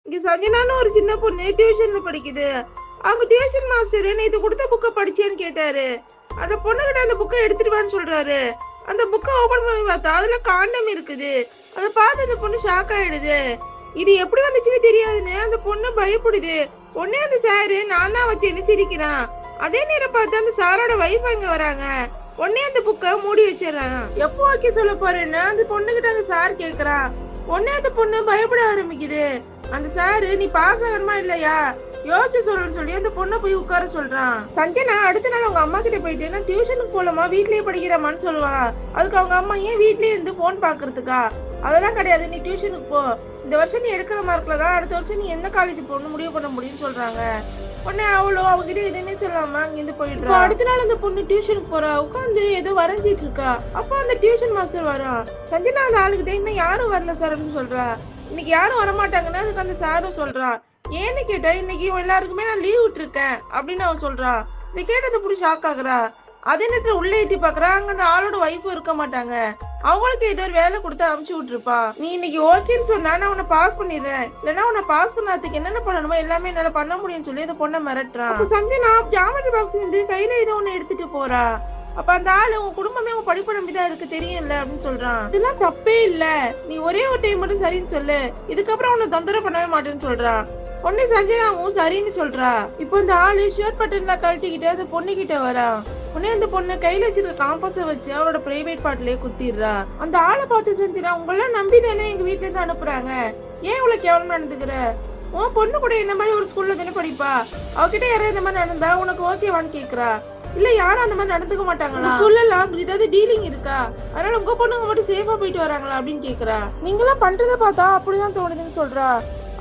இங்க சஞ்சனான்னு ஒரு சின்ன பொண்ணு டியூஷன்ல படிக்குது. அவங்க டியூஷன் மாஸ்டர் நேத்து கொடுத்த புக்கை படிச்சேன்னு கேட்டாரு. அந்த பொண்ணுகிட்ட அந்த புக்கை எடுத்துட்டு வான்னு சொல்றாரு. அந்த புக்கை ஓபன் பண்ணி பார்த்தா அதுல காண்டம் இருக்குது. அதை பார்த்து அந்த பொண்ணு ஷாக் ஆயிடுது. இது எப்படி வந்துச்சுன்னு தெரியாதுன்னு அந்த பொண்ணு பயப்படுது. உடனே அந்த சாரு நான் தான் வச்சேன்னு சிரிக்கிறான். அதே நேரம் பார்த்து அந்த சாரோட வைஃப் அங்க வராங்க. உடனே அந்த புக்கை மூடி வச்சிடறான். எப்போ வைக்க சொல்ல போறேன்னு அந்த பொண்ணுகிட்ட அந்த சார் கேக்குறான். உடனே அந்த பொண்ணு பயப்பட ஆரம்பிக்குது. அந்த சாரு நீ பாஸ் ஆகணுமா இல்லையா யோசிச்சு சொல்றேன்னு சொல்லி அந்த பொண்ணை போய் உட்கார சொல்றான். சஞ்சனா அடுத்த நாள் அவங்க அம்மா கிட்ட போயிட்டு நான் டியூஷனுக்கு போலமா வீட்லயே படிக்கிறமான்னு சொல்லுவான். அதுக்கு அவங்க அம்மா ஏன் வீட்லயே இருந்து போன் பாக்குறதுக்கா? அதெல்லாம் கிடையாது, நீ டியூஷனுக்கு போ. இந்த வருஷம் நீ எடுக்கிற மார்க்ல தான் அடுத்த வருஷம் நீ எந்த காலேஜ் போகணும் முடிவு பண்ண முடியும்னு சொல்றாங்க. உடனே அவளும் அவகிட்ட எதுவுமே சொல்லாம அங்கிருந்து போயிடுறா. அடுத்த நாள் அந்த பொண்ணு டியூஷனுக்கு போறா. உட்காந்து ஏதோ வரைஞ்சிட்டு இருக்கா. அப்போ அந்த டியூஷன் மாஸ்டர் வரும். சஞ்சனா அந்த ஆளுகிட்ட இன்னும் யாரும் வரல சார் அப்படின்னு சொல்றா. இன்னைக்கு யாரும் வரமாட்டாங்கன்னா அதுக்கு அந்த சாரும் சொல்றான். ஏன்னு கேட்டா இன்னைக்கு எல்லாருக்குமே நான் லீவ் விட்டுருக்கேன் அப்படின்னு அவன் சொல்றான். இதை கேட்டதை புடி ஷாக் ஆகுறா. அதே நேரத்துல உள்ள எட்டி பாக்குறா. அங்க அந்த ஆளோட வைஃபும் இருக்க மாட்டாங்க. அவங்களுக்கு ஏதோ ஒரு வேலை கொடுத்து அமுச்சு விட்டுருப்பா. நீ இன்னைக்கு ஓகேன்னு சொன்னா நான் உன்னை பாஸ் பண்ணிடுறேன், இல்லன்னா உன்னை பாஸ் பண்ணாததுக்கு என்னென்ன பண்ணணுமோ எல்லாமே என்னால பண்ண முடியும்னு சொல்லி அந்த பொண்ணை மிரட்டுறான். சஞ்சனா ஜாமெட்ரி பாக்ஸ் இருந்து கையில ஏதோ ஒண்ணு எடுத்துட்டு போறா. அப்ப அந்த ஆளு உன் குடும்பமே உன் படிப்பு நம்பிதான் இருக்கு தெரியும்ல அப்படின்னு சொல்றான். இதெல்லாம் தப்பே இல்ல, நீ ஒரே ஒரு டைம் மட்டும் சரின்னு சொல்லு, இதுக்கப்புறம் உன்னை தொந்தரவு பண்ணவே மாட்டேன்னு சொல்றான். உடனே சஞ்சனாவும் சரின்னு சொல்றா. இப்போ இந்த ஆளு ஷர்ட் பட்டன்ல கழட்டிக்கிட்டு அந்த பொண்ணு கிட்ட வரா. உடனே அந்த பொண்ணு கையில வச்சிருக்க காம்பஸ வச்சு அவளோட பிரைவேட் பார்ட்லயே குத்திடுறா. அந்த ஆளை பார்த்து சஞ்சனா உங்களெல்லாம் நம்பி தானே எங்க வீட்டுல இருந்து அனுப்புறாங்க, ஏன் இவ்வளவு கேவலமா நடந்துக்கிற? உன் பொண்ணு கூட இந்த மாதிரி ஒரு ஸ்கூல்ல தானே படிப்பா, அவகிட்ட யாராவது இந்த மாதிரி நடந்தா உனக்கு ஓகேவான்னு கேக்குறா. இல்ல யாரும் அந்த மாதிரி நடந்துக்க மாட்டாங்களா? சொல்லலாம் ஏதாவது டீலிங் இருக்கா, அதனால உங்க பொண்ணுங்க மட்டும் சேஃபா போயிட்டு வராங்களா அப்படின்னு கேக்குறா. நீங்களாம் பண்றதை பார்த்தா அப்படிதான் தோணுதுன்னு சொல்றா.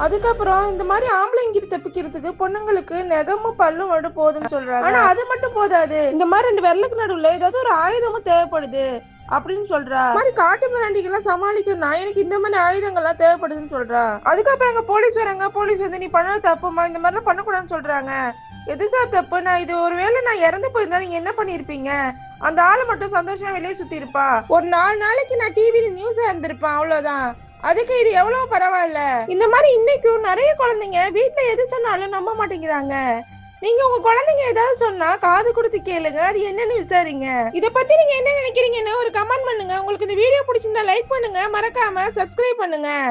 அதுக்கப்புறம் இந்த மாதிரி ஆம்பளைங்கிட்ட தப்பிக்கிறதுக்கு பொண்ணுங்களுக்கு நெகமும் பல்லும் மட்டும் போதுன்னு சொல்றாங்க. ஆனா அது மட்டும் போதாது, இந்த மாதிரி 2 விரலுக்கு நடுவுல ஏதாவது ஒரு ஆயுதமும் தேவைப்படுது அப்படின்னு சொல்றா. மாதிரி காட்டு மிராண்டிகள்லாம் சமாளிக்கணும்னா எனக்கு இந்த மாதிரி ஆயுதங்கள்லாம் தேவைப்படுதுன்னு சொல்றா. அதுக்கப்புறம் அங்க போலீஸ் வராங்க. போலீஸ் வந்து நீ பண்ண தப்புமா, இந்த மாதிரிலாம் பண்ணக்கூடாதுன்னு சொல்றாங்க. எது சார் தப்பு? நான் இது ஒருவேளை நான் இறந்து போயிருந்தா நீங்க என்ன பண்ணிருப்பீங்க? அந்த ஆளு மட்டும் சந்தோஷமா வெளியே சுத்தி இருப்பா. ஒரு 4 நாளைக்கு நான் டிவில நியூஸா இருந்திருப்பேன், அவ்வளவுதான். அதுக்கு இது எவ்வளவு பரவாயில்ல. இந்த மாதிரி இன்னைக்கும் நிறைய குழந்தைங்க வீட்டுல எது சொன்னாலும் நம்ப மாட்டேங்கிறாங்க. நீங்க உங்க குழந்தைங்க ஏதாவது சொன்னா காது கொடுத்து கேளுங்க, அது என்னன்னு விசாரிங்க. இத பத்தி நீங்க என்ன நினைக்கிறீங்கன்னு ஒரு கமெண்ட் பண்ணுங்க. உங்களுக்கு இந்த வீடியோ பிடிச்சிருந்தா லைக் பண்ணுங்க, மறக்காம சப்ஸ்கிரைப் பண்ணுங்க.